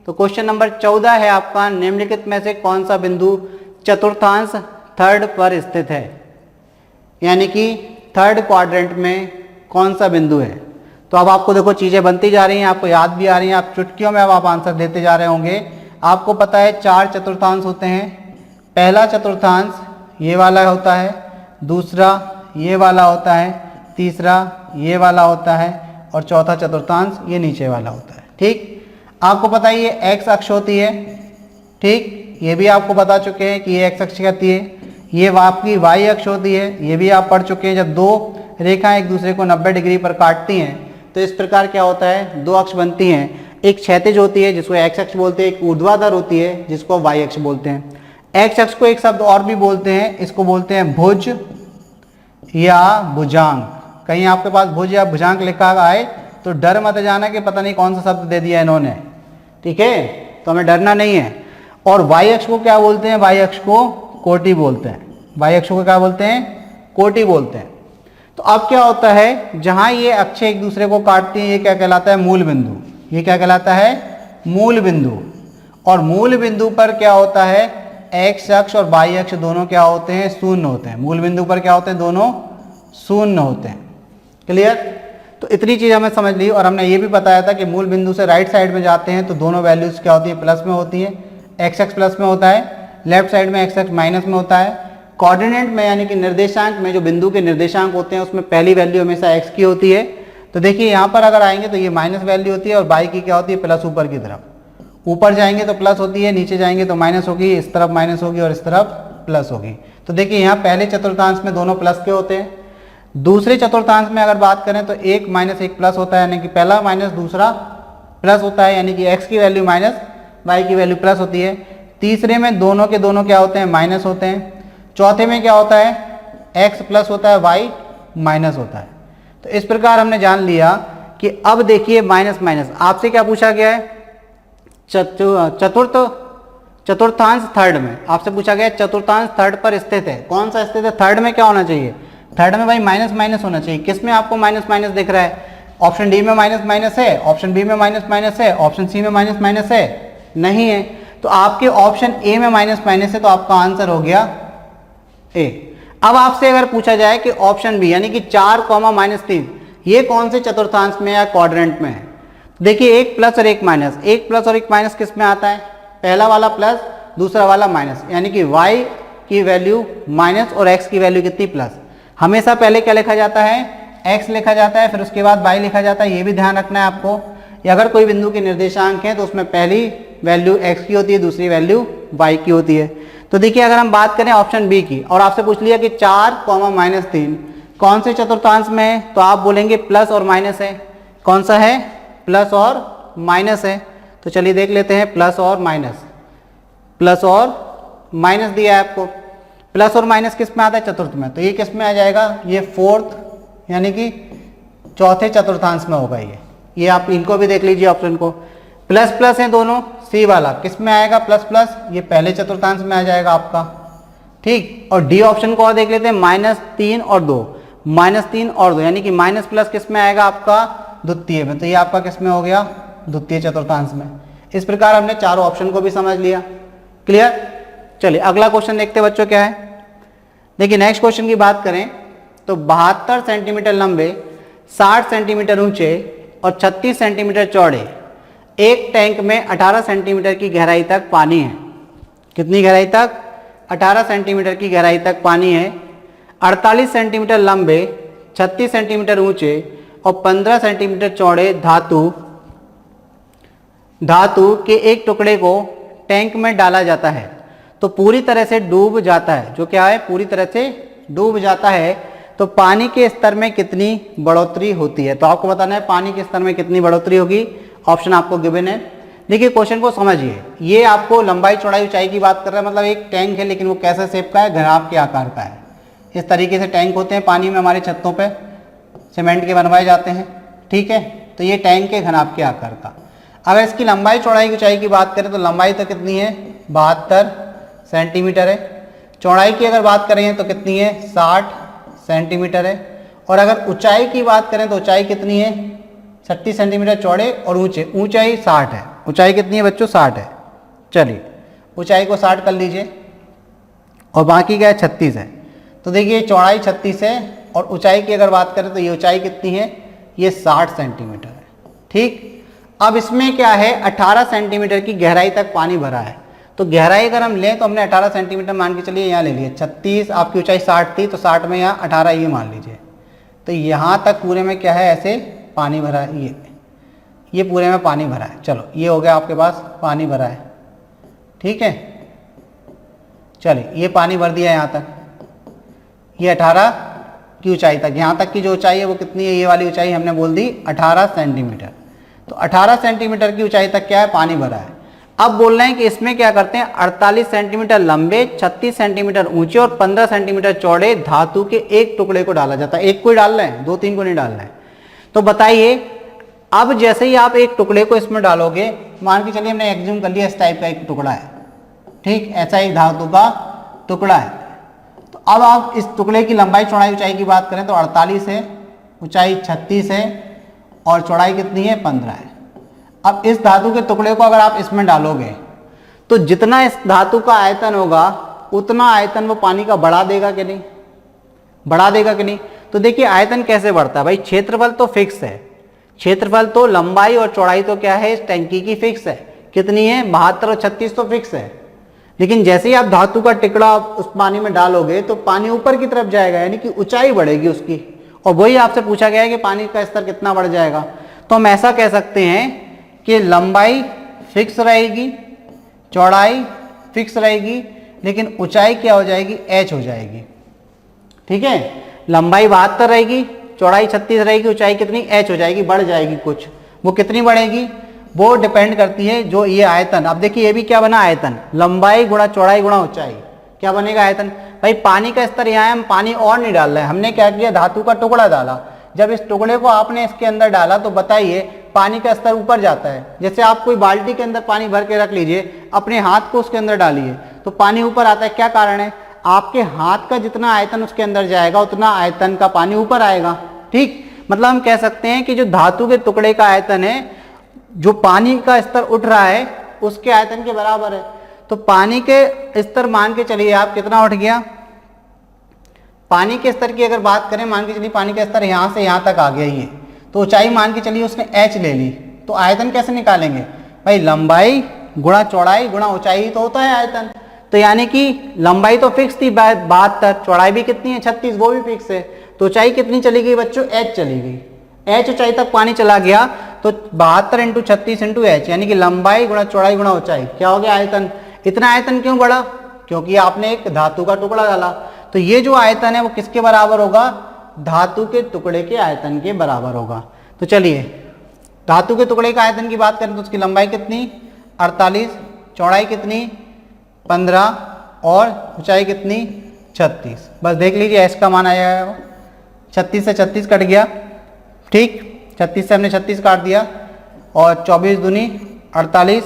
तो question number 14 है आपका, निम्नलिखित में से कौन सा बिंदु चतुर्थांश थर्ड पर स्थित है, यानी कि थर्ड क्वाड्रेंट में कौन सा बिंदु है। तो अब आपको देखो चीजें बनती जा रही हैं, आपको याद भी आ रही हैं, आप चुटकियों में अब आप आंसर देते जा रहे होंगे। आपको पता है 4 चतुर्थांश होते हैं। पहला चतुर्थांश ये वाला होता है, दूसरा ये वाला होता है, तीसरा ये वाला होता है और चौथा चतुर्थांश ये नीचे वाला होता है। ठीक, आपको पता है ये x अक्ष होती है। ठीक, ये भी आपको बता चुके हैं कि ये x अक्ष कहती है। ये आपकी y अक्ष होती है, ये भी आप पढ़ चुके हैं। जब दो रेखाएं एक दूसरे को 90 डिग्री पर काटती हैं तो इस प्रकार क्या होता है, दो अक्ष बनती हैं। एक क्षैतिज होती है जिसको x अक्ष बोलते हैं, एक ऊर्ध्वाधर होती है जिसको y अक्ष बोलते हैं। x अक्ष को एक शब्द और भी बोलते हैं, इसको बोलते हैं भुज या भुजांग। कहीं आपके पास भुज या भुजांग लिखा आए तो डर मत जाना कि पता नहीं कौन सा शब्द दे दिया इन्होंने। ठीक है, तो हमें डरना नहीं है। और y अक्ष को क्या बोलते हैं, y अक्ष को कोटि बोलते हैं। y अक्ष को क्या बोलते हैं, कोटि बोलते हैं। तो अब क्या होता है, जहां ये अक्ष एक दूसरे को काटती हैं, ये क्या कहलाता है, मूल बिंदु। ये क्या कहलाता है, मूल बिंदु। और मूल बिंदु पर क्या होता है, x अक्ष और y अक्ष दोनों क्या होते हैं, शून्य होते हैं। मूल बिंदु पर क्या होते हैं, दोनों शून्य होते हैं। क्लियर, तो इतनी चीज हमें समझ ली। और हमने ये भी बताया था कि मूल बिंदु से राइट साइड में जाते हैं तो दोनों वैल्यूज क्या होती है, प्लस में होती है। x अक्ष प्लस में होता है, लेफ्ट साइड में x अक्ष माइनस में होता है। कोऑर्डिनेट में यानी कि निर्देशांक में जो बिंदु के निर्देशांक होते हैं उसमें पहली वैल्यू हमेशा x की होती है। तो देखिए यहाँ पर अगर आएंगे तो ये माइनस वैल्यू होती है और y की क्या होती है, प्लस ऊपर की तरफ। ऊपर जाएंगे तो प्लस होती है, नीचे जाएंगे तो माइनस होगी, इस तरफ माइनस होगी और इस तरफ प्लस होगी। तो देखिए यहाँ पहले चतुर्थांश में दोनों प्लस के होते हैं। दूसरे चतुर्थांश में अगर बात करें तो एक माइनस एक प्लस होता है, यानी कि पहला माइनस दूसरा प्लस होता है, यानी कि x की वैल्यू माइनस y की वैल्यू प्लस होती है। तीसरे में दोनों के दोनों क्या होते हैं, माइनस होते हैं। चौथे में क्या होता है, x प्लस होता है, y माइनस होता है। तो इस प्रकार हमने जान लिया कि अब देखिए माइनस माइनस आपसे क्या पूछा गया है, चतुर्थांश थर्ड में आपसे पूछा गया है चतुर्थांश थर्ड पर स्थित है। कौन सा स्थित है, थर्ड में क्या होना चाहिए, थर्ड में भाई माइनस माइनस होना चाहिए। किस में आपको माइनस माइनस दिख रहा है, ऑप्शन डी में माइनस माइनस है, ऑप्शन बी में माइनस माइनस है, ऑप्शन सी में माइनस माइनस है, नहीं है। तो आपके ऑप्शन ए में माइनस माइनस है, तो आपका आंसर हो गया ए। अब आपसे अगर पूछा जाए कि ऑप्शन बी यानी कि 4, -3 ये कौन से चतुर्थांश में या क्वाड्रेंट में है, देखिए एक प्लस और एक माइनस, एक प्लस और एक माइनस किस में आता है, पहला वाला प्लस दूसरा वाला माइनस, यानी कि y की वैल्यू माइनस और x की वैल्यू कितनी, प्लस। हमेशा पहले क्या लिखा जाता है, x लिखा जाता है, फिर उसके बाद y लिखा जाता है। ये भी ध्यान रखना है आपको। या अगर कोई बिंदु के निर्देशांक है तो उसमें पहली वैल्यू x की होती है, दूसरी वैल्यू y की होती है। तो देखिए अगर हम बात करें ऑप्शन बी की और आपसे पूछ लिया कि 4, -3 कौन से चतुर्थांश में है, तो आप बोलेंगे प्लस और माइनस है। कौन सा है, प्लस और माइनस है। तो चलिए देख लेते हैं, प्लस और माइनस, प्लस और माइनस दिया है आपको। प्लस और माइनस किस में आता है, चतुर्थ में। तो ये किस में आ जाएगा, ये फोर्थ यानी कि चौथे चतुर्थांश में होगा ये आप इनको भी देख लीजिए ऑप्शन को। प्लस प्लस है दोनों, सी वाला किस में आएगा, प्लस प्लस, ये पहले चतुर्थांश में आ जाएगा आपका। ठीक, और डी ऑप्शन को और देख लेते हैं, -3 और 2, -3 और 2 यानी कि माइनस प्लस किस में आएगा आपका, द्वितीय में। तो ये आपका किस में हो गया, द्वितीय चतुर्थांश में। इस प्रकार हमने चारों ऑप्शन को भी समझ लिया। क्लियर, चलिए अगला क्वेश्चन देखते बच्चों क्या है। देखिए नेक्स्ट क्वेश्चन की बात करें तो 72 सेंटीमीटर लंबे, 60 सेंटीमीटर ऊंचे और 36 सेंटीमीटर चौड़े एक टैंक में 18 सेंटीमीटर की गहराई तक पानी है। कितनी गहराई तक, 18 सेंटीमीटर की गहराई तक पानी है। 48 सेंटीमीटर लंबे, 36 सेंटीमीटर ऊंचे और 15 सेंटीमीटर चौड़े धातु के एक टुकड़े को टैंक में डाला जाता है तो पूरी तरह से डूब जाता है। जो क्या है, पूरी तरह से डूब जाता है तो पानी के स्तर में कितनी बढ़ोतरी होती है। तो आपको बताना है पानी के स्तर में कितनी बढ़ोतरी होगी। ऑप्शन आपको गिवन है। देखिए क्वेश्चन को समझिए, ये आपको लंबाई चौड़ाई ऊंचाई की बात कर रहा है। मतलब एक टैंक है लेकिन वो कैसे शेप का है, घनाभ के आकार का है। इस तरीके से टैंक होते हैं पानी में, हमारे छतों पे सीमेंट के बनवाए जाते हैं। ठीक है, तो ये टैंक है घनाभ के आकार का। अगर इसकी लंबाई चौड़ाई ऊंचाई की बात करें तो लंबाई तो कितनी है, 72 सेंटीमीटर है। चौड़ाई की अगर बात करें तो कितनी है, 60 सेंटीमीटर है। और अगर ऊंचाई की बात करें तो ऊंचाई कितनी है, 36 सेंटीमीटर चौड़े और ऊंचाई 60 है। ऊंचाई कितनी है बच्चों? 60 है। चलिए ऊंचाई को 60 कर लीजिए और बाकी क्या है? 36 है। तो देखिए चौड़ाई 36 है और ऊंचाई की अगर बात करें तो ये ऊंचाई कितनी है? ये 60 सेंटीमीटर है। ठीक, अब इसमें क्या है? 18 सेंटीमीटर की गहराई तक पानी भरा है। तो गहराई अगर हम लें तो हमने 18 सेंटीमीटर मान के चलिए यहाँ ले लिए। 36 आपकी ऊंचाई 60 थी तो 60 में यहाँ 18 ये मान लीजिए। तो यहाँ तक पूरे में क्या है? ऐसे पानी भरा है। ये पूरे में पानी भरा है। चलो ये हो गया आपके पास पानी भरा है। ठीक है, चलिए ये पानी भर दिया यहाँ तक, ये 18 की ऊंचाई तक। यहाँ तक की जो ऊंचाई है वो कितनी है? ये वाली ऊंचाई हमने बोल दी 18 सेंटीमीटर। तो 18 सेंटीमीटर की ऊंचाई तक क्या है? पानी भरा है। अब बोल रहे हैं कि इसमें क्या करते हैं? 48 सेंटीमीटर लंबे, 36 सेंटीमीटर ऊंचे और 15 सेंटीमीटर चौड़े धातु के एक टुकड़े को डाला जाता है। एक को ही डाल रहे हैं, 2-3 को नहीं डाल रहे हैं। तो बताइए, अब जैसे ही आप एक टुकड़े को इसमें डालोगे, मान के चलिए हमने एग्ज्यूम कर लिया इस टाइप का एक टुकड़ा है। ठीक, ऐसा एक धातु का टुकड़ा है। तो अब आप इस टुकड़े की लंबाई चौड़ाई ऊंचाई की बात करें तो 48 है, ऊंचाई 36 है और चौड़ाई कितनी है? 15 है। अब इस धातु के टुकड़े को अगर आप इसमें डालोगे तो जितना इस धातु का आयतन होगा उतना आयतन वो पानी का बढ़ा देगा कि नहीं? बढ़ा देगा कि नहीं? तो देखिए आयतन कैसे बढ़ता है भाई? क्षेत्रफल तो फिक्स है, क्षेत्रफल तो लंबाई और चौड़ाई तो क्या है? इस टंकी की फिक्स है। कितनी है? 72 और 36 तो फिक्स है। लेकिन जैसे ही आप धातु का टिकड़ा उस पानी में डालोगे तो पानी ऊपर की तरफ जाएगा, यानी कि ऊंचाई बढ़ेगी उसकी। और वही आपसे पूछा गया है कि पानी का स्तर कितना बढ़ जाएगा। तो हम ऐसा कह सकते हैं कि लंबाई फिक्स रहेगी, चौड़ाई फिक्स रहेगी, लेकिन ऊंचाई क्या हो जाएगी? h हो जाएगी। ठीक है, लंबाई 72 रहेगी, चौड़ाई 36 रहेगी, ऊंचाई कितनी? h हो जाएगी, बढ़ जाएगी कुछ। वो कितनी बढ़ेगी? वो डिपेंड करती है जो ये आयतन। अब देखिए ये भी क्या बना? आयतन। लंबाई गुणा चौड़ाई गुणा ऊंचाई, क्या बनेगा? आयतन। भाई पानी का स्तर यहाँ है, हम पानी और नहीं डाल रहे हैं, हमने क्या किया? धातु का टुकड़ा डाला। जब इस टुकड़े को आपने इसके अंदर डाला तो बताइए पानी का स्तर ऊपर जाता है। जैसे आप कोई बाल्टी के अंदर पानी भर के रख लीजिए, अपने हाथ को उसके अंदर डालिए तो पानी ऊपर आता है। क्या कारण है? आपके हाथ का जितना आयतन उसके अंदर जाएगा उतना आयतन का पानी ऊपर आएगा। ठीक, मतलब हम कह सकते हैं कि जो धातु के टुकड़े का आयतन है, जो पानी का स्तर उठ रहा है उसके आयतन के बराबर है। तो पानी के स्तर मान के चलिए आप कितना उठ गया? पानी के स्तर की अगर बात करें, मान के चलिए पानी का स्तर यहाँ से यहाँ तक आ गया ये, तो ऊंचाई मान के चलिए उसने h ले ली। तो आयतन कैसे निकालेंगे भाई? लंबाई गुणा चौड़ाई गुणा ऊंचाई तो होता है आयतन। तो यानी कि लंबाई तो फिक्स थी 72, चौड़ाई भी कितनी है? 36, वो भी फिक्स है। तो ऊंचाई कितनी चली गई बच्चों? h चली गई। h ऊंचाई तक पानी चला गया तो 72 × 36 × h, यानी कि लंबाई गुणा चौड़ाई गुणा ऊंचाई क्या हो गया? आयतन। इतना आयतन क्यों बढ़ा? क्योंकि आपने एक धातु का टुकड़ा डाला। तो ये जो आयतन है वो किसके बराबर होगा? धातु के टुकड़े के आयतन के बराबर होगा। तो चलिए धातु के टुकड़े का आयतन की बात करें तो उसकी लंबाई कितनी? 48, चौड़ाई कितनी? 15 और ऊंचाई कितनी? 36। बस देख लीजिए h का मान आया, 36 से 36 कट गया। ठीक, 36 से हमने 36 काट दिया और 24 दूनी 48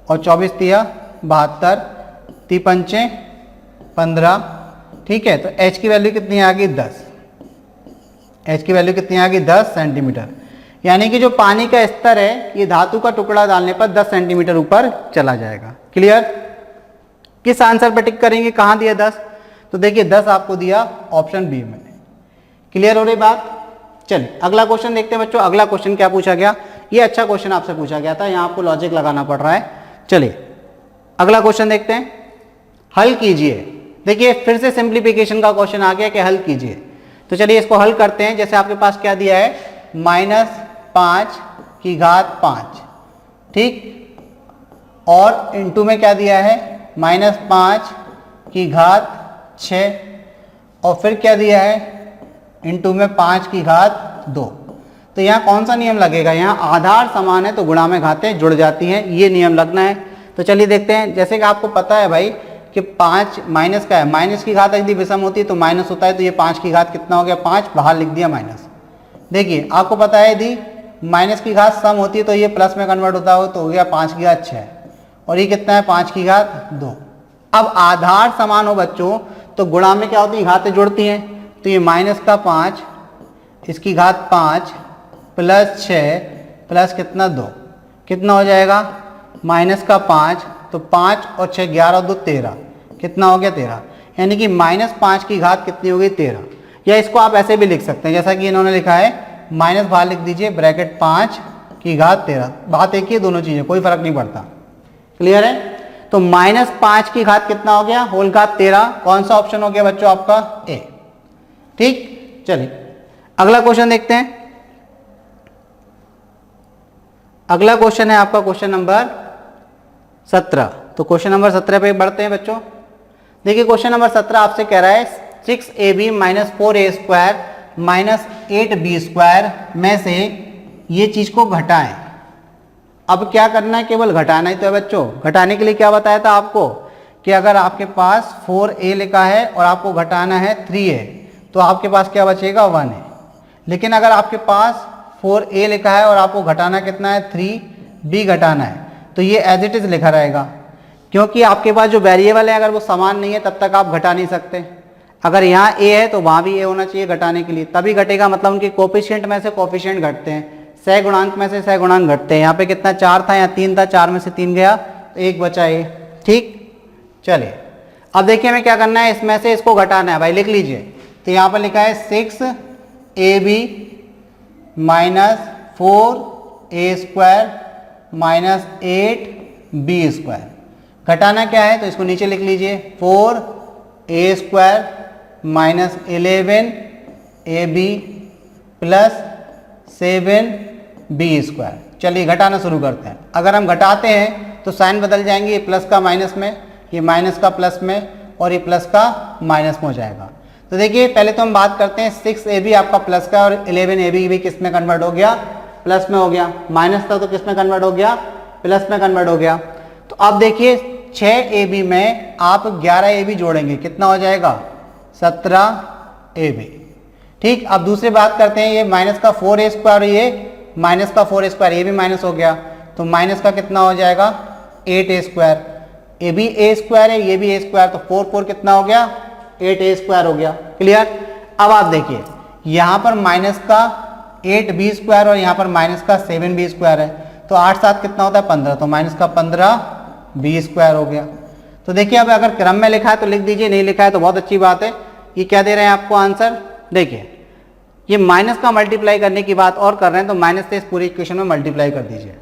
और 24 तिया 72, 3 पंचे 15। ठीक है, तो h की वैल्यू कितनी आ गई? 10। h की वैल्यू कितनी आ गई? 10 सेंटीमीटर। यानी कि जो पानी का स्तर है ये धातु का टुकड़ा डालने पर 10 सेंटीमीटर ऊपर चला जाएगा। क्लियर? किस आंसर पर टिक करेंगे? कहाँ दिया 10? तो देखिए 10 आपको दिया ऑप्शन बी में। क्लियर हो रही बात? चलिए अगला क्वेश्चन देखते हैं बच्चों। अगला क्वेश्चन क्या पूछा गया? ये अच्छा क्वेश्चन आपसे पूछा गया था, यहाँ आपको लॉजिक लगाना पड़ रहा है। चलिए अगला क्वेश्चन देखते हैं, हल कीजिए। देखिए फिर से सिंप्लीफिकेशन का क्वेश्चन आ गया कि हल कीजिए। तो चलिए इसको हल करते हैं। जैसे आपके पास क्या दिया है? -5⁵5, ठीक, और इनटू में क्या दिया है? -5�6, और फिर क्या दिया है? इनटू में 5⁵2। तो यहाँ कौन सा नियम लगेगा? यहाँ आधार समान है तो गुणा में घातें जुड़ जाती हैं, ये नियम लगना है। तो चलिए देखते हैं। जैसे कि आपको पता है भाई कि 5 माइनस का है, माइनस की घात यदि विषम होती है तो माइनस होता है। तो ये 5 की घात कितना हो गया? 5, बाहर लिख दिया माइनस। देखिए आपको पता है यदि माइनस की घात सम होती है तो ये प्लस में कन्वर्ट होता हो तो हो गया 5⁵6, और ये कितना है? 5⁵2। अब आधार समान हो बच्चों तो गुणा में क्या होती है? घातें जुड़ती हैं। तो ये -5, इसकी घात 5 + 6 प्लस कितना? 2, कितना हो जाएगा, माइनस का 5, तो 5 और 6 11 और 2 13, कितना हो गया 13, यानी कि -5 की घात कितनी हो गई 13। या इसको आप ऐसे भी लिख सकते हैं जैसा कि इन्होंने लिखा है, माइनस बाहर लिख दीजिए, ब्रैकेट 5 की घात 13, बात एक ही है, दोनों चीज़ें कोई फर्क नहीं पड़ता। क्लियर है? तो -5 की घात कितना हो गया, होल घात 13। कौन सा ऑप्शन हो गया बच्चों आपका, ए। ठीक, चलिए अगला क्वेश्चन देखते हैं। अगला क्वेश्चन है आपका क्वेश्चन नंबर 17। तो क्वेश्चन नंबर 17 पे बढ़ते हैं बच्चों। देखिए क्वेश्चन नंबर 17 आपसे कह रहा है 6ab - 4a² - 8b² में से ये चीज को घटाएं। अब क्या करना है, केवल घटाना ही तो है बच्चों। घटाने के लिए क्या बताया था आपको कि अगर आपके पास 4a लिखा है और आपको घटाना है 3a, तो आपके पास क्या बचेगा, 1 है। लेकिन अगर आपके पास 4a लिखा है और आपको घटाना कितना है, 3b घटाना है, तो ये एज इट इज लिखा रहेगा, क्योंकि आपके पास जो वेरिएबल है अगर वो समान नहीं है तब तक आप घटा नहीं सकते। अगर यहाँ a है तो वहाँ भी a होना चाहिए घटाने के लिए, तभी घटेगा। मतलब उनके कोफिशिएंट में से कोफिशिएंट घटते हैं, सह गुणांक में से सह गुणांक घटते हैं। यहाँ पे कितना 4 था, यहाँ 3 था, 4 में से 3 गया तो 1 बचा a। ठीक, चलिए अब देखिए हमें क्या करना है, इसमें से इसको घटाना है भाई, लिख लीजिए। तो यहाँ पर लिखा है 6ab - 4a² - 8b²। घटाना क्या है तो इसको नीचे लिख लीजिए, 4a² - 11ab + 7b²। चलिए घटाना शुरू करते हैं। अगर हम घटाते हैं तो साइन बदल जाएंगे, ये प्लस का माइनस में, ये माइनस का प्लस में, और ये प्लस का माइनस में हो जाएगा। तो देखिए पहले तो हम बात करते हैं, 6ab आपका प्लस का और 11ab भी किस में कन्वर्ट हो गया, प्लस में हो गया। माइनस था तो किस में कन्वर्ट हो गया, प्लस में कन्वर्ट हो गया। तो अब देखिए 6ab में आप 11ab जोड़ेंगे, कितना हो जाएगा, 17ab। ठीक, अब दूसरी बात करते हैं, ये माइनस का 4a² और ये माइनस का 4a², ये भी माइनस हो गया, तो माइनस का कितना हो जाएगा, 8a²। ये भी a² है, ये भी a², तो 4 4 कितना हो गया, 8a² हो गया। क्लियर? अब आप देखिए यहाँ पर माइनस का 8b² और यहाँ पर माइनस का 7b² है, तो 8 7 कितना होता है, 15, तो माइनस का 15b² हो गया। तो देखिए अब अगर क्रम में लिखा है तो लिख दीजिए, नहीं लिखा है तो बहुत अच्छी बात है। ये क्या दे रहे हैं आपको आंसर, देखिए ये माइनस का मल्टीप्लाई करने की बात और कर रहे हैं, तो माइनस से इस पूरी इक्वेशन में मल्टीप्लाई कर दीजिए।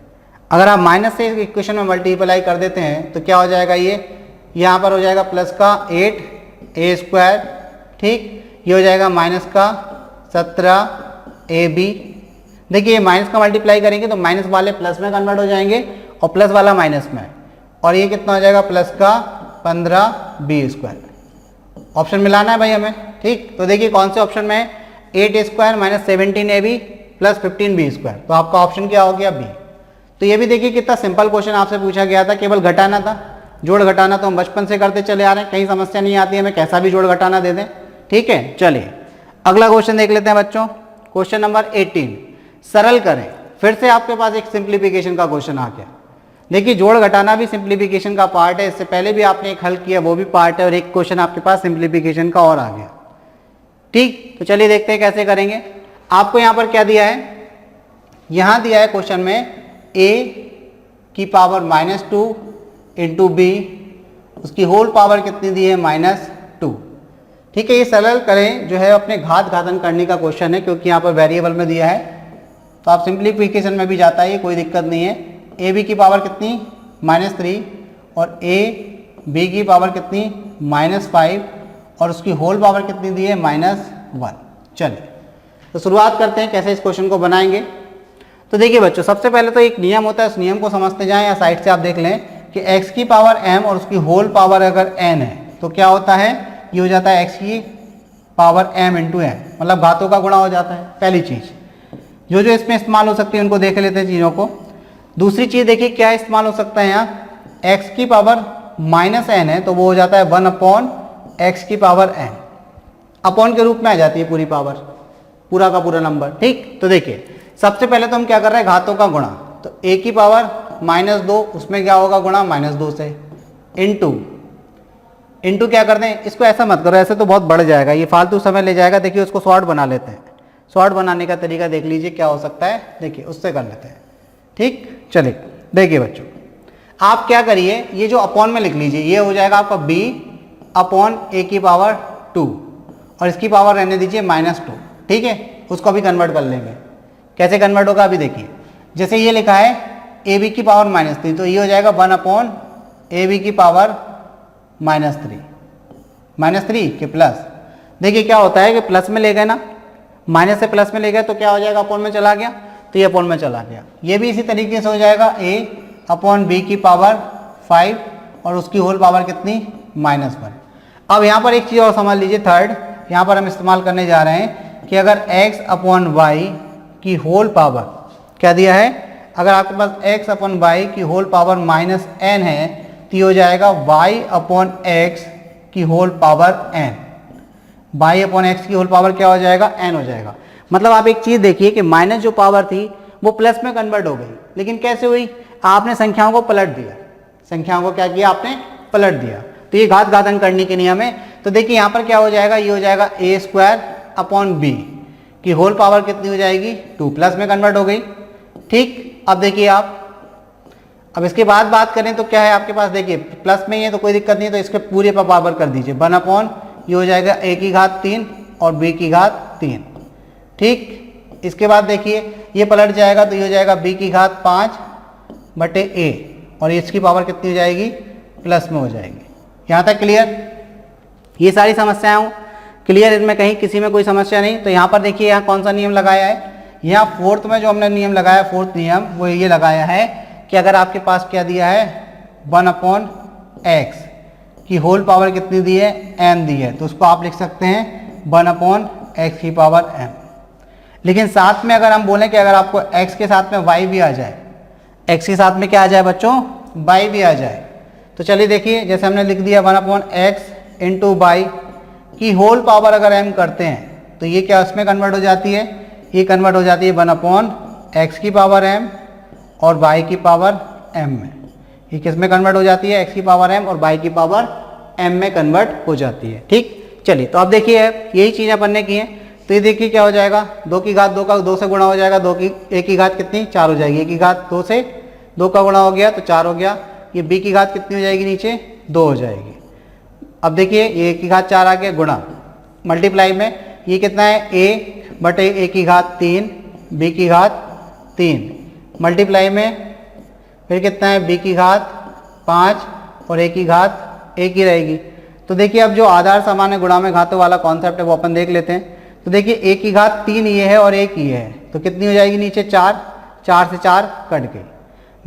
अगर आप माइनस से इस इक्वेशन में मल्टीप्लाई कर देते हैं तो क्या हो जाएगा, ये यहाँ पर हो जाएगा प्लस का 8a²। ठीक, ये हो जाएगा माइनस का 17ab। देखिए ये माइनस का मल्टीप्लाई करेंगे तो माइनस वाले प्लस में कन्वर्ट हो जाएंगे और प्लस वाला माइनस में, और ये कितना हो जाएगा, प्लस का 15b²। ऑप्शन मिलाना है भाई हमें। ठीक, तो देखिए कौन से ऑप्शन में है, 8a² - 17ab + 15b²। तो आपका ऑप्शन क्या हो गया, बी। तो ये भी देखिए कितना सिंपल क्वेश्चन आपसे पूछा गया था, केवल घटाना था, जोड़ घटाना तो हम बचपन से करते चले आ रहे हैं, कहीं समस्या नहीं आती है, हमें कैसा भी जोड़ घटाना दे दें। ठीक है, चलिए अगला क्वेश्चन देख लेते हैं बच्चों। क्वेश्चन नंबर 18, सरल करें। फिर से आपके पास एक सिंप्लीफिकेशन का क्वेश्चन आ गया। देखिए जोड़ घटाना भी सिंप्लीफिकेशन का पार्ट है, इससे पहले भी आपने एक हल किया वो भी पार्ट है, और एक क्वेश्चन आपके पास सिंप्लीफिकेशन का और आ गया। ठीक, तो चलिए देखते हैं कैसे करेंगे। आपको यहाँ पर क्या दिया है, यहाँ दिया है क्वेश्चन में a⁻² × b, उसकी होल पावर कितनी दी है, -2। ठीक है, ये सरल करें जो है अपने घात घातन करने का क्वेश्चन है, क्योंकि यहाँ पर वेरिएबल में दिया है, तो आप सिंप्लीफिकेशन में भी जाता है, ये कोई दिक्कत नहीं है। ab की पावर कितनी, -3, और ab की पावर कितनी, -5, और उसकी होल पावर कितनी दी है, -1। चलिए तो शुरुआत करते हैं कैसे इस क्वेश्चन को बनाएंगे। तो देखिए बच्चों, सबसे पहले तो एक नियम होता है, उस नियम को समझते जाएं, या साइड से आप देख लें कि x की पावर m और उसकी होल पावर अगर n है तो क्या होता है, ये हो जाता है x की पावर m × n, मतलब घातों का गुणा हो जाता है। पहली चीज जो जो इसमें इस्तेमाल हो सकती है उनको देख लेते हैं चीज़ों को। दूसरी चीज़ देखिए क्या इस्तेमाल हो सकता है, यहाँ x की पावर -n है तो वो हो जाता है 1/x की पावर n, अपॉन के रूप में आ जाती है पूरी पावर, पूरा का पूरा नंबर। ठीक, तो देखिए सबसे पहले तो हम क्या कर रहे हैं, घातों का गुणा, तो a की पावर -2, उसमें क्या होगा गुणा, -2 से, इंटू क्या करते हैं, इसको ऐसा मत करो, ऐसे तो बहुत बढ़ जाएगा, ये फालतू समय ले जाएगा। देखिए उसको शॉर्ट बना लेते हैं, शॉर्ट बनाने का तरीका देख लीजिए क्या हो सकता है, देखिए उससे कर लेते हैं। ठीक, चलिए देखिए बच्चों, आप क्या करिए, ये जो अपॉन में लिख लीजिए, ये हो जाएगा आपका b अपॉन a की पावर 2 और इसकी पावर रहने दीजिए -2, ठीक है। उसको अभी कन्वर्ट कर लेंगे। कैसे कन्वर्ट होगा अभी देखिए। जैसे ये लिखा है ab की पावर -3, तो ये हो जाएगा 1 अपॉन ab की पावर -3 के प्लस। देखिए क्या होता है कि प्लस में ले गए ना, माइनस से प्लस में ले गए तो क्या हो जाएगा, अपॉन में चला गया, तो ये अपॉन में चला गया। ये भी इसी तरीके से हो जाएगा a अपॉन b की पावर 5 और उसकी होल पावर कितनी, -1। अब यहाँ पर एक चीज़ और समझ लीजिए, थर्ड यहाँ पर हम इस्तेमाल करने जा रहे हैं कि अगर x अपॉन वाई की होल पावर क्या दिया है, अगर आपके पास x अपॉन वाई की होल पावर -n है तो ये हो जाएगा y अपॉन x की whole power n। y upon x की होल पावर क्या हो जाएगा, n हो जाएगा। मतलब आप एक चीज़ देखिए कि माइनस जो पावर थी वो प्लस में कन्वर्ट हो गई, लेकिन कैसे हुई, आपने संख्याओं को पलट दिया। संख्याओं को क्या किया, आपने पलट दिया। तो ये घात घातन करने के नियम है। तो देखिए यहाँ पर क्या हो जाएगा, ये हो जाएगा a² अपॉन b की होल पावर कितनी हो जाएगी, 2, प्लस में कन्वर्ट हो गई, ठीक। अब देखिए आप, अब इसके बाद बात करें तो क्या है आपके पास, देखिए प्लस में ही है तो कोई दिक्कत नहीं है, तो इसके पूरे पर पावर कर दीजिए 1 अपॉन, ये हो जाएगा a की घात 3 और b की घात 3, ठीक। इसके बाद देखिए ये पलट जाएगा तो ये हो जाएगा b की घात 5 बटे a और इसकी पावर कितनी हो जाएगी, प्लस में हो जाएगी। यहाँ तक क्लियर। ये सारी समस्याएं क्लियर, इसमें कहीं किसी में कोई समस्या नहीं। तो यहाँ पर देखिए यहाँ कौन सा नियम लगाया है, यहाँ फोर्थ में जो हमने नियम लगाया, फोर्थ नियम वो ये लगाया है कि अगर आपके पास क्या दिया है 1 अपॉन एक्स की होल पावर कितनी दी है, n दी है, तो उसको आप लिख सकते हैं 1 अपॉन एक्स की पावर m। लेकिन साथ में अगर हम बोलें कि अगर आपको x के साथ में y भी आ जाए, x के साथ में क्या आ जाए बच्चों, y भी आ जाए, तो चलिए देखिए जैसे हमने लिख दिया 1 अपॉन एक्स इंटू वाई की होल पावर अगर m करते हैं तो ये क्या उसमें कन्वर्ट हो जाती है, ये कन्वर्ट हो जाती है 1 अपॉन एक्स की पावर m और y की पावर m में। ये किस में कन्वर्ट हो जाती है, x की पावर m और y की पावर m में कन्वर्ट हो जाती है, ठीक। चलिए तो अब देखिए यही चीज़ें अपन ने की हैं। तो ये देखिए क्या हो जाएगा, 2 की घात 2 का 2 से गुणा हो जाएगा, 2 की a की घात कितनी 4 हो जाएगी, a की घात 2 से 2 का गुणा हो गया तो 4 हो गया। ये b की घात कितनी हो जाएगी, नीचे 2 हो जाएगी। अब देखिए ये a की घात 4 आ गया, गुणा मल्टीप्लाई में ये कितना है, a बटे a की घात 3 b की घात 3 मल्टीप्लाई में फिर कितना है b की घात 5 और a की घात 1 ही रहेगी। तो देखिए अब जो आधार सामान्य गुणा में घातों वाला कॉन्सेप्ट है वो अपन देख लेते हैं। तो देखिए a की घात 3 ये है और 1 ये है, तो कितनी हो जाएगी नीचे 4, 4 से 4 कट गई।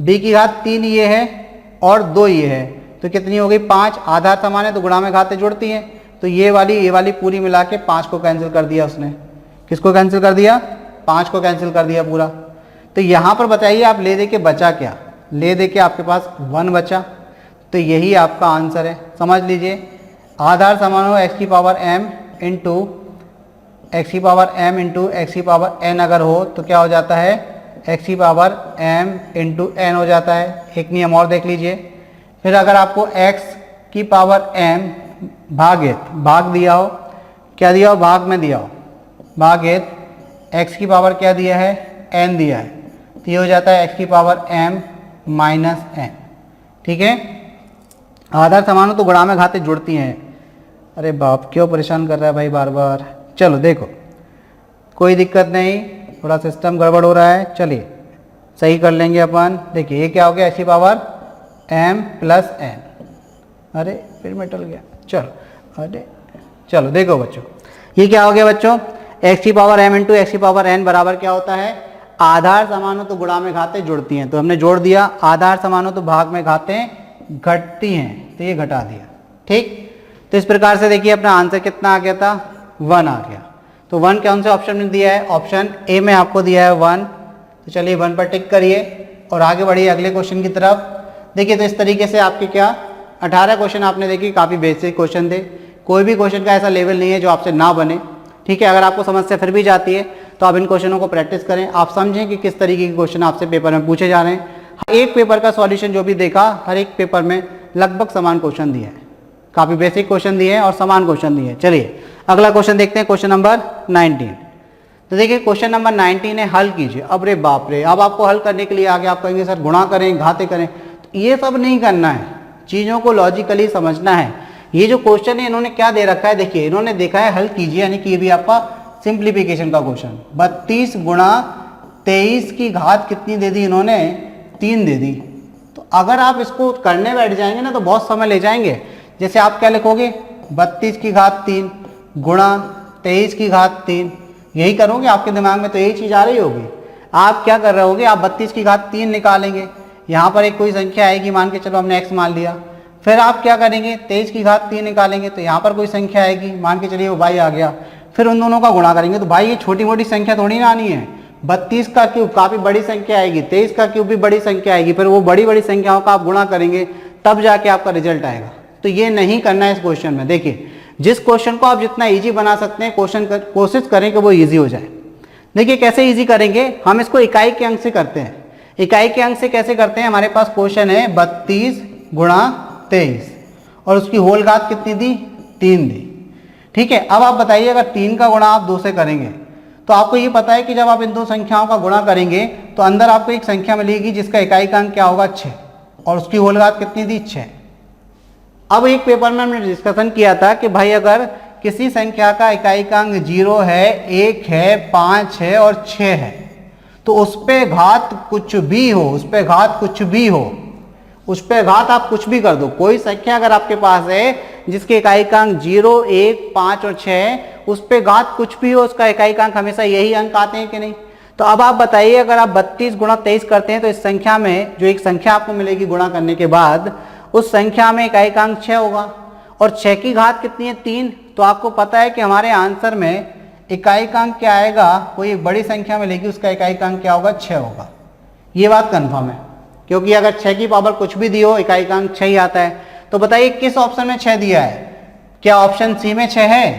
b की घात 3 ये है और 2 ये है, तो कितनी हो गई 5। आधार सामान्य तो गुणा में घातें जुड़ती हैं, तो ये वाली पूरी मिला के 5 को कैंसिल कर दिया उसने। किसको कैंसिल कर दिया, 5 को कैंसिल कर दिया पूरा। तो यहाँ पर बताइए आप ले दे के बचा क्या, ले दे के आपके पास 1 बचा, तो यही आपका आंसर है। समझ लीजिए आधार समान हो x की पावर m इंटू एक्स की पावर m इंटू एक्स की पावर n अगर हो तो क्या हो जाता है, x की पावर m इंटू n हो जाता है। एक नियम और देख लीजिए, फिर अगर आपको x की पावर m भाग दिया हो, क्या दिया हो, भाग में दिया हो, भागित x की पावर क्या दिया है, n दिया है, तो ये हो जाता है x की पावर m माइनस n, ठीक है। आधार समान हो तो गुणा में घातें जुड़ती हैं। अरे बाप क्यों परेशान कर रहा है भाई बार बार। चलो देखो कोई दिक्कत नहीं, थोड़ा सिस्टम गड़बड़ हो रहा है, चलिए सही कर लेंगे अपन। देखिए ये क्या हो गया, एक्स की पावर m प्लस n, अरे फिर मैं टल गया, चलो अरे चलो देखो बच्चों ये क्या हो गया बच्चों, एक्स की पावर m इंटू एक्स की पावर n बराबर क्या होता है, आधार समान हो तो गुणा में घातें जुड़ती हैं, तो हमने जोड़ दिया। आधार समान हो तो भाग में घातें घटती हैं, तो ये घटा दिया, ठीक। तो इस प्रकार से देखिए अपना आंसर कितना आ गया था, 1 आ गया। तो 1 कौन से ऑप्शन में दिया है, ऑप्शन ए में आपको दिया है 1। तो चलिए 1 पर टिक करिए और आगे बढ़िए अगले क्वेश्चन की तरफ। देखिए तो इस तरीके से आपके क्या 18 क्वेश्चन आपने देखिए, काफ़ी बेसिक क्वेश्चन थे। कोई भी क्वेश्चन का ऐसा लेवल नहीं है जो आपसे ना बने, ठीक है। अगर आपको समस्या फिर भी जाती है तो आप इन क्वेश्चनों को प्रैक्टिस करें, आप समझें कि किस तरीके के क्वेश्चन आपसे पेपर में पूछे जा रहे हैं। एक पेपर का सॉल्यूशन जो भी देखा, हर एक पेपर में लगभग समान क्वेश्चन दिए हैं, काफ़ी बेसिक क्वेश्चन दिए हैं और समान क्वेश्चन दिए हैं। चलिए अगला क्वेश्चन देखते हैं, क्वेश्चन नंबर 19। तो देखिए क्वेश्चन नंबर 19 है, हल कीजिए। अब रे बाप रे, अब आपको हल करने के लिए आगे आप कहेंगे सर गुणा करें, घाते करें, तो ये सब नहीं करना है, चीज़ों को लॉजिकली समझना है। ये जो क्वेश्चन है इन्होंने क्या दे रखा है, देखिए इन्होंने देखा है हल कीजिए, यानी कि ये भी आपका सिंप्लीफिकेशन का क्वेश्चन। 32 गुणा 23 की घात कितनी दे दी इन्होंने, 3 दे दी। तो अगर आप इसको करने बैठ जाएंगे ना तो बहुत समय ले जाएंगे। जैसे आप क्या लिखोगे, 32 की घात 3 गुणा 23 की घात 3, यही करोगे, आपके दिमाग में तो यही चीज़ आ रही होगी। आप क्या कर रहे होगे, आप 32 की घात 3 निकालेंगे, यहाँ पर एक कोई संख्या आएगी, मान के चलो हमने x मान लिया। फिर आप क्या करेंगे, 23 की घात 3 निकालेंगे, तो यहाँ पर कोई संख्या आएगी, मान के चलिए वो y आ गया। फिर उन दोनों का गुणा करेंगे, तो भाई ये छोटी मोटी संख्या थोड़ी ना आनी है। 32 का क्यूब काफ़ी बड़ी संख्या आएगी, 23 का क्यूब भी बड़ी संख्या आएगी, फिर वो बड़ी बड़ी संख्याओं का आप गुणा करेंगे, तब जाके आपका रिजल्ट आएगा। तो ये नहीं करना है इस क्वेश्चन में। देखिए जिस क्वेश्चन को आप जितना ईजी बना सकते हैं, कोशिश करें कि वो ईजी हो जाए। देखिए कैसे ईजी करेंगे, हम इसको इकाई के अंक से करते हैं। इकाई के अंक से कैसे करते हैं, हमारे पास क्वेश्चन है 32 गुणा 23 और उसकी होल घात कितनी दी, 3 दी। ठीक है, अब आप बताइए अगर 3 का गुणा आप 2 से करेंगे तो आपको ये पता है कि जब आप इन दो संख्याओं का गुणा करेंगे तो अंदर आपको एक संख्या मिलेगी जिसका इकाई का अंक क्या होगा, 6, और उसकी होल घात कितनी दी, 6। अब एक पेपर में हमने डिस्कशन किया था कि भाई अगर किसी संख्या का इकाई का अंक 0 है, 1 है, 5 है और 6 है, तो उस पे घात कुछ भी हो, उस पे घात कुछ भी हो, उस पे घात आप कुछ भी कर दो। कोई संख्या अगर आपके पास है जिसके इकाई का अंक 0, 1, 5 और 6 है, उस पे घात कुछ भी हो, उसका इकाई का अंक हमेशा यही अंक आते हैं कि नहीं। तो अब आप बताइए अगर आप 32 गुणा 23 करते हैं तो इस संख्या में जो एक संख्या आपको मिलेगी गुणा करने के बाद, उस संख्या में इकाई का अंक 6 होगा और 6 की घात कितनी है, 3। तो आपको पता है कि हमारे आंसर में इकाई का अंक क्या आएगा, कोई एक बड़ी संख्या मिलेगी, उसका इकाई का अंक क्या होगा, 6 होगा। ये बात कंफर्म है, क्योंकि अगर 6 की पावर कुछ भी दी हो, इकाई का अंक 6 ही आता है। तो बताइए किस ऑप्शन में 6 दिया है, क्या ऑप्शन सी में 6 है,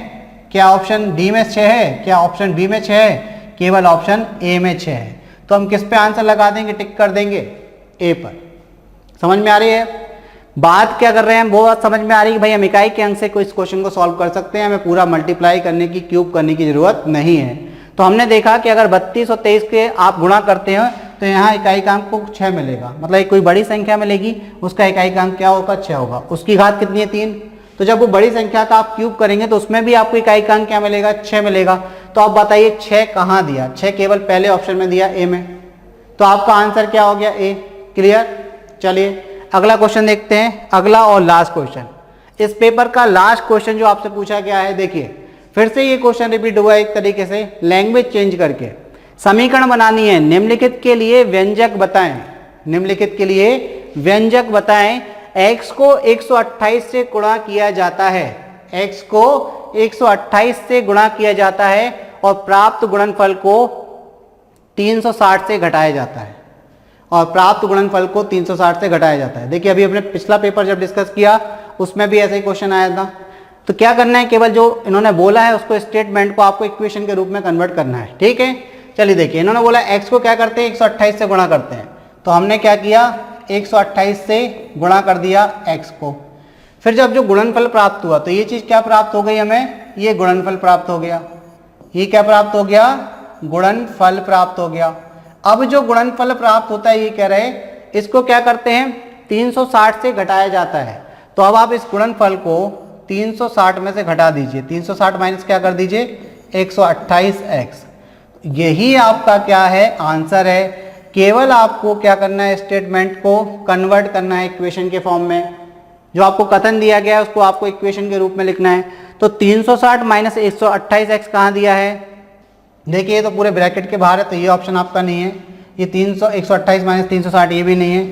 क्या ऑप्शन डी में 6 है, क्या ऑप्शन बी में 6 है, केवल ऑप्शन ए में 6 है। तो हम किस पे आंसर लगा देंगे, टिक कर देंगे ए पर। समझ में आ रही है बात, क्या कर रहे हैं वो बात समझ में आ रही है भाई। हम इकाई के अंक से कोई इस क्वेश्चन को सॉल्व कर सकते हैं, हमें पूरा मल्टीप्लाई करने की, क्यूब करने की जरूरत नहीं है। तो हमने देखा कि अगर 32 और 23 के आप गुणा करते हैं तो यहाँ इकाई का अंक को 6 मिलेगा, मतलब एक कोई बड़ी संख्या मिलेगी, उसका इकाई का अंक क्या होगा, 6 होगा। उसकी घात कितनी है, 3। तो जब वो बड़ी संख्या का आप क्यूब करेंगे तो उसमें भी आपको इकाई का अंक क्या मिलेगा, 6 मिलेगा। तो आप बताइए 6 कहाँ दिया, 6 केवल पहले ऑप्शन में दिया, ए में। तो आपका आंसर क्या हो गया, ए। क्लियर। चलिए अगला क्वेश्चन देखते हैं, अगला और लास्ट क्वेश्चन, इस पेपर का लास्ट क्वेश्चन जो आपसे पूछा गया है। देखिए फिर से ये क्वेश्चन रिपीट हुआ एक तरीके से, लैंग्वेज चेंज करके। समीकरण बनानी है, निम्नलिखित के लिए व्यंजक बताएं, निम्नलिखित के लिए व्यंजक बताएं। x को 128 से गुणा किया जाता है, x को 128 से गुणा किया जाता है और प्राप्त गुणनफल को 360 से घटाया जाता है, और प्राप्त गुणनफल को 360 से घटाया जाता है। देखिए अभी अपने पिछला पेपर जब डिस्कस किया उसमें भी ऐसा ही क्वेश्चन आया था। तो क्या करना है, केवल जो इन्होंने बोला है उसको, स्टेटमेंट को आपको इक्वेशन के रूप में कन्वर्ट करना है। ठीक है, चलिए देखिए इन्होंने बोला x को क्या करते हैं, 128 से गुणा करते हैं। तो हमने क्या किया, 128 से गुणा कर दिया x को। फिर जब जो गुणनफल प्राप्त हुआ तो ये चीज़ क्या प्राप्त हो गई हमें, ये गुणनफल प्राप्त हो गया। ये क्या प्राप्त हो गया, गुणनफल प्राप्त हो गया। अब जो गुणनफल प्राप्त होता है, ये कह रहे हैं इसको क्या करते हैं, 360 से घटाया जाता है। तो अब आप इस गुणनफल को 360 में से घटा दीजिए, 360 माइनस क्या कर दीजिए, 128x। यही आपका क्या है, आंसर है। केवल आपको क्या करना है, स्टेटमेंट को कन्वर्ट करना है इक्वेशन के फॉर्म में। जो आपको कथन दिया गया है उसको आपको इक्वेशन के रूप में लिखना है। तो 360 माइनस 128x कहाँ दिया है, देखिए ये तो पूरे ब्रैकेट के बाहर है, तो ये ऑप्शन आपका नहीं है। ये 128 माइनस 360 ये भी नहीं है।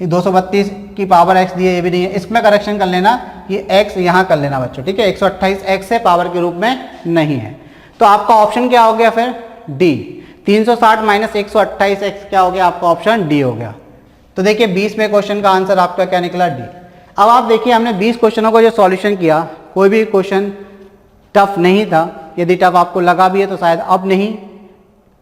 ये 232 की पावर x दी है, ये भी नहीं है। इसमें करेक्शन कर लेना, ये x यहाँ कर लेना बच्चों। ठीक है, 128x से पावर के रूप में नहीं है। तो आपका ऑप्शन क्या हो गया फिर, डी। 360 माइनस 128x क्या हो गया, आपका ऑप्शन डी हो गया। तो देखिए 20वें क्वेश्चन का आंसर आपका क्या निकला, डी। अब आप देखिए हमने 20 क्वेश्चनों को जो सॉल्यूशन किया, कोई भी क्वेश्चन टफ नहीं था। यदि टफ आपको लगा भी है तो शायद अब नहीं,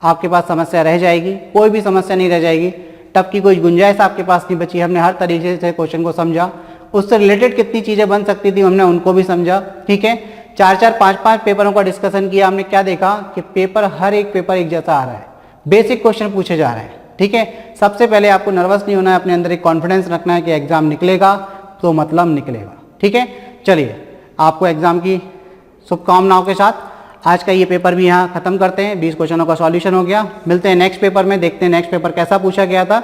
आपके पास समस्या रह जाएगी, कोई भी समस्या नहीं रह जाएगी। टफ की कोई गुंजाइश आपके पास नहीं बची। हमने हर तरीके से क्वेश्चन को समझा, उससे रिलेटेड कितनी चीज़ें बन सकती थी हमने उनको भी समझा। ठीक है, चार चार पांच पांच पेपरों का डिस्कशन किया, हमने क्या देखा कि पेपर हर एक पेपर एक जैसा आ रहा है, बेसिक क्वेश्चन पूछे जा रहे हैं। ठीक है, सबसे पहले आपको नर्वस नहीं होना है, अपने अंदर एक कॉन्फिडेंस रखना है कि एग्जाम निकलेगा तो मतलब निकलेगा। ठीक है, चलिए आपको एग्जाम की शुभकामनाओं के साथ आज का ये पेपर भी यहाँ खत्म करते हैं। 20 क्वेश्चनों का सॉल्यूशन हो गया। मिलते हैं नेक्स्ट पेपर में, देखते हैं नेक्स्ट पेपर कैसा पूछा गया था।